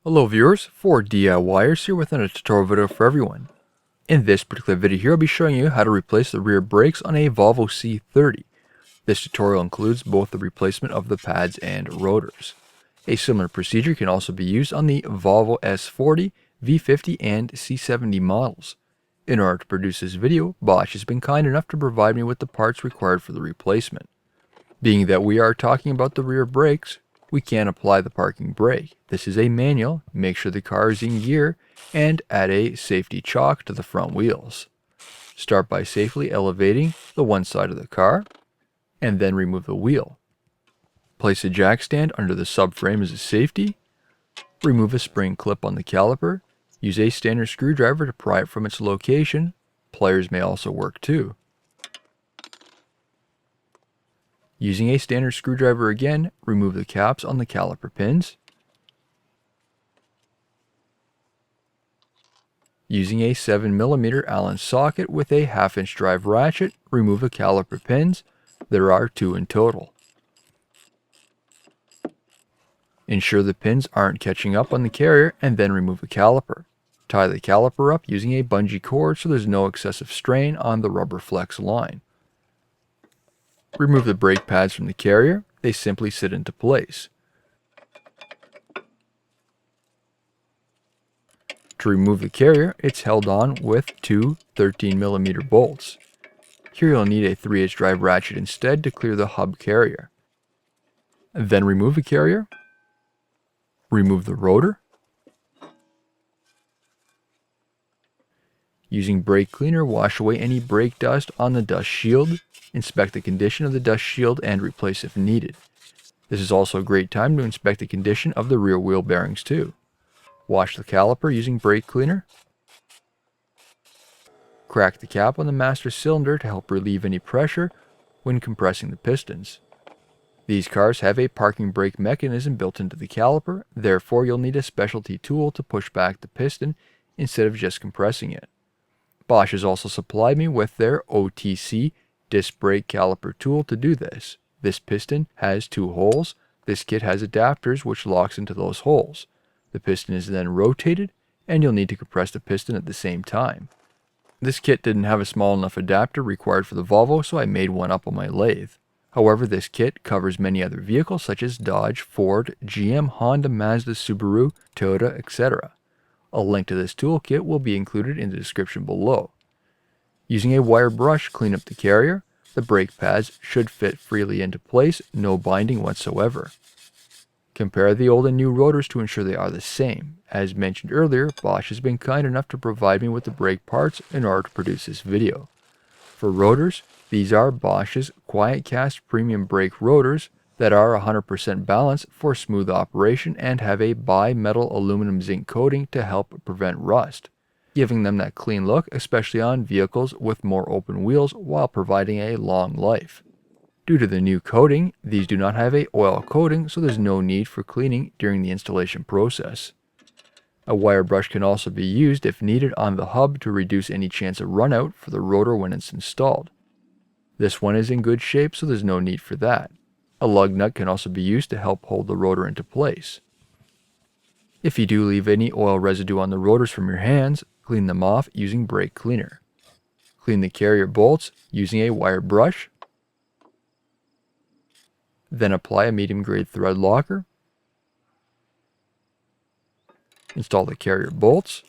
Hello viewers, 4DIYers here with another tutorial video for everyone. In this particular video here, I'll be showing you how to replace the rear brakes on a Volvo C30. This tutorial includes both the replacement of the pads and rotors. A similar procedure can also be used on the Volvo S40, V50, and C70 models. In order to produce this video, Bosch has been kind enough to provide me with the parts required for the replacement. Being that we are talking about the rear brakes, we can apply the parking brake. This is a manual. Make sure the car is in gear and add a safety chock to the front wheels. Start by safely elevating the one side of the car and then remove the wheel. Place a jack stand under the subframe as a safety. Remove a spring clip on the caliper. Use a standard screwdriver to pry it from its location. Pliers may also work too. Using a standard screwdriver again, remove the caps on the caliper pins. Using a 7mm Allen socket with a 1/2 inch drive ratchet, remove the caliper pins. There are 2 in total. Ensure the pins aren't catching up on the carrier and then remove the caliper. Tie the caliper up using a bungee cord so there's no excessive strain on the rubber flex line. Remove the brake pads from the carrier. They simply sit into place. To remove the carrier, it's held on with 2 13mm bolts. Here you'll need a 3/8 drive ratchet instead to clear the hub carrier. Then remove the carrier. Remove the rotor. Using brake cleaner, wash away any brake dust on the dust shield. Inspect the condition of the dust shield and replace if needed. This is also a great time to inspect the condition of the rear wheel bearings too. Wash the caliper using brake cleaner. Crack the cap on the master cylinder to help relieve any pressure when compressing the pistons. These cars have a parking brake mechanism built into the caliper, therefore you'll need a specialty tool to push back the piston instead of just compressing it. Bosch has also supplied me with their OTC disc brake caliper tool to do this. This piston has 2 holes. This kit has adapters which locks into those holes. The piston is then rotated and you'll need to compress the piston at the same time. This kit didn't have a small enough adapter required for the Volvo, so I made one up on my lathe. However, this kit covers many other vehicles such as Dodge, Ford, GM, Honda, Mazda, Subaru, Toyota, etc. A link to this toolkit will be included in the description below. Using a wire brush, clean up the carrier. The brake pads should fit freely into place, no binding whatsoever. Compare the old and new rotors to ensure they are the same. As mentioned earlier, Bosch has been kind enough to provide me with the brake parts in order to produce this video. For rotors, these are Bosch's Quiet Cast Premium Brake Rotors that are 100% balanced for smooth operation and have a bi-metal aluminum zinc coating to help prevent rust, giving them that clean look, especially on vehicles with more open wheels while providing a long life. Due to the new coating, these do not have a oil coating, so there's no need for cleaning during the installation process. A wire brush can also be used if needed on the hub to reduce any chance of runout for the rotor when it's installed. This one is in good shape, so there's no need for that. A lug nut can also be used to help hold the rotor into place. If you do leave any oil residue on the rotors from your hands, clean them off using brake cleaner. Clean the carrier bolts using a wire brush. Then apply a medium grade thread locker. Install the carrier bolts.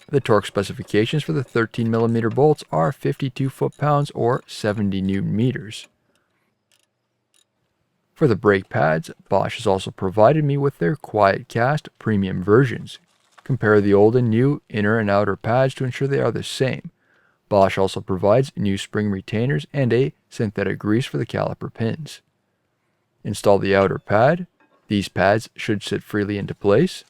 The torque specifications for the 13mm bolts are 52 foot-pounds or 70 Newton meters. For the brake pads, Bosch has also provided me with their Quiet Cast Premium versions. Compare the old and new inner and outer pads to ensure they are the same. Bosch also provides new spring retainers and a synthetic grease for the caliper pins. Install the outer pad. These pads should sit freely into place.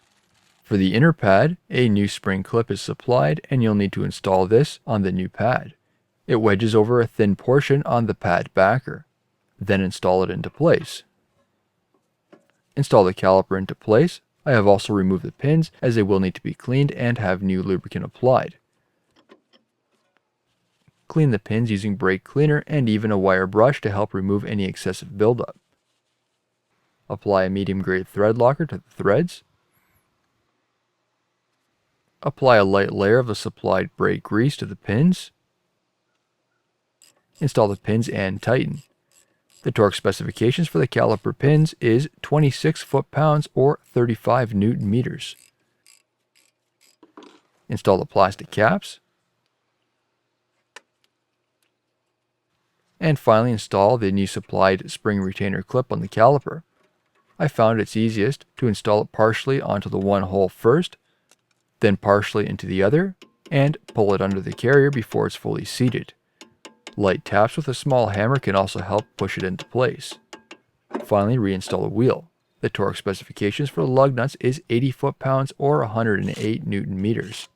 For the inner pad, a new spring clip is supplied and you'll need to install this on the new pad. It wedges over a thin portion on the pad backer. Then install it into place. Install the caliper into place. I have also removed the pins as they will need to be cleaned and have new lubricant applied. Clean the pins using brake cleaner and even a wire brush to help remove any excessive buildup. Apply a medium grade thread locker to the threads. apply a light layer of the supplied brake grease to the pins. Install the pins and tighten. The torque specifications for the caliper pins is 26 foot-pounds or 35 Newton meters. Install the plastic caps. And finally install the new supplied spring retainer clip on the caliper. I found it's easiest to install it partially onto the one hole first, then partially into the other, and pull it under the carrier before it's fully seated. Light taps with a small hammer can also help push it into place. Finally, reinstall the wheel. The torque specifications for the lug nuts is 80 foot-pounds or 108 Newton meters.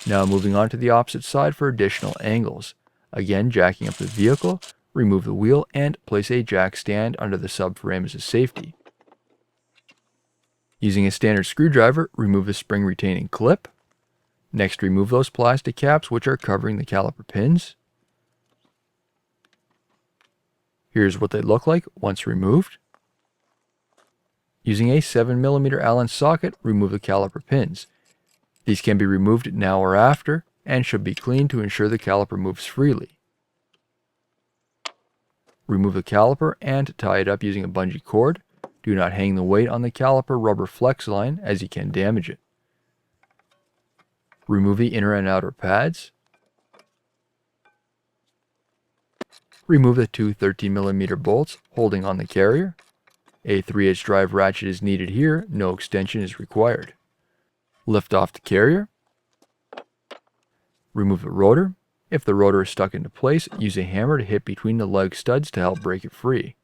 Now moving on to the opposite side for additional angles. Again, jacking up the vehicle, remove the wheel and place a jack stand under the subframe as a safety. Using a standard screwdriver, remove the spring retaining clip. Next, remove those plastic caps which are covering the caliper pins. Here's what they look like once removed. Using a 7mm Allen socket, remove the caliper pins. These can be removed now or after, and should be cleaned to ensure the caliper moves freely. Remove the caliper and tie it up using a bungee cord. Do not hang the weight on the caliper rubber flex line as you can damage it. Remove the inner and outer pads. Remove the two 13mm bolts holding on the carrier. A 3/8 drive ratchet is needed here, no extension is required. Lift off the carrier. Remove the rotor. If the rotor is stuck into place, use a hammer to hit between the leg studs to help break it free.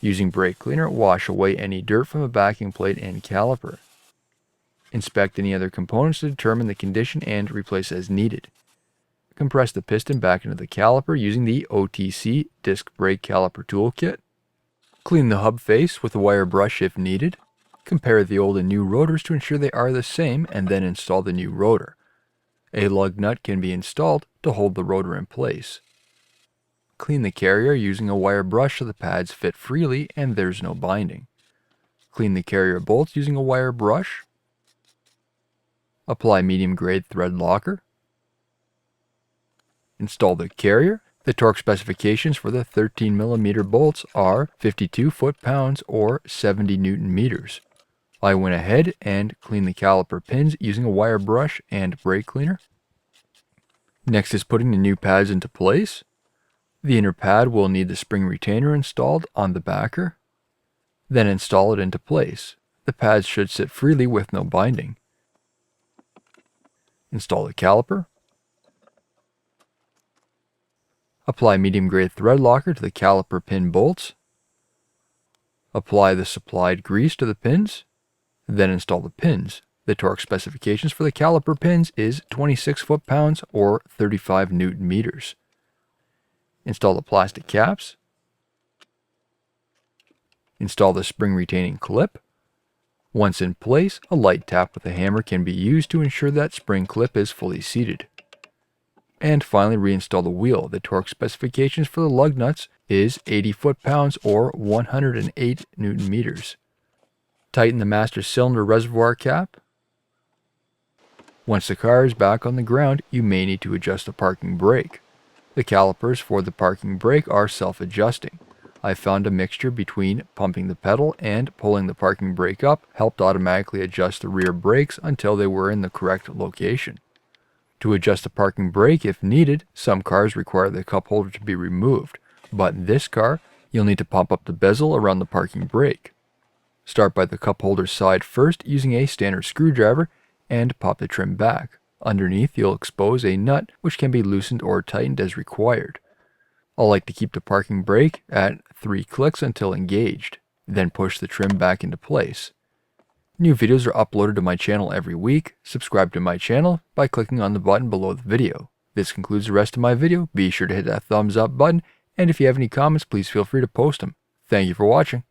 Using brake cleaner, wash away any dirt from the backing plate and caliper. Inspect any other components to determine the condition and replace as needed. Compress the piston back into the caliper using the OTC disc brake caliper toolkit. Clean the hub face with a wire brush if needed. Compare the old and new rotors to ensure they are the same and then install the new rotor. A lug nut can be installed to hold the rotor in place. Clean the carrier using a wire brush so the pads fit freely and there's no binding. Clean the carrier bolts using a wire brush. Apply medium grade thread locker. Install the carrier. The torque specifications for the 13mm bolts are 52 foot-pounds or 70 Newton meters. I went ahead and cleaned the caliper pins using a wire brush and brake cleaner. Next is putting the new pads into place. The inner pad will need the spring retainer installed on the backer. Then install it into place. The pads should sit freely with no binding. Install the caliper. Apply medium grade thread locker to the caliper pin bolts. Apply the supplied grease to the pins. Then install the pins. The torque specifications for the caliper pins is 26 foot-pounds or 35 Newton meters. Install the plastic caps. Install the spring retaining clip. Once in place, a light tap with a hammer can be used to ensure that spring clip is fully seated. And finally, reinstall the wheel. The torque specifications for the lug nuts is 80 foot-pounds or 108 Newton meters. Tighten the master cylinder reservoir cap. Once the car is back on the ground, you may need to adjust the parking brake. The calipers for the parking brake are self-adjusting. I found a mixture between pumping the pedal and pulling the parking brake up helped automatically adjust the rear brakes until they were in the correct location. To adjust the parking brake if needed, some cars require the cup holder to be removed, but in this car, you'll need to pump up the bezel around the parking brake. Start by the cup holder side first using a standard screwdriver and pop the trim back. Underneath, you'll expose a nut which can be loosened or tightened as required. I like to keep the parking brake at 3 clicks until engaged, then push the trim back into place. New videos are uploaded to my channel every week. Subscribe to my channel by clicking on the button below the video. This concludes the rest of my video. Be sure to hit that thumbs up button, and if you have any comments, please feel free to post them. Thank you for watching.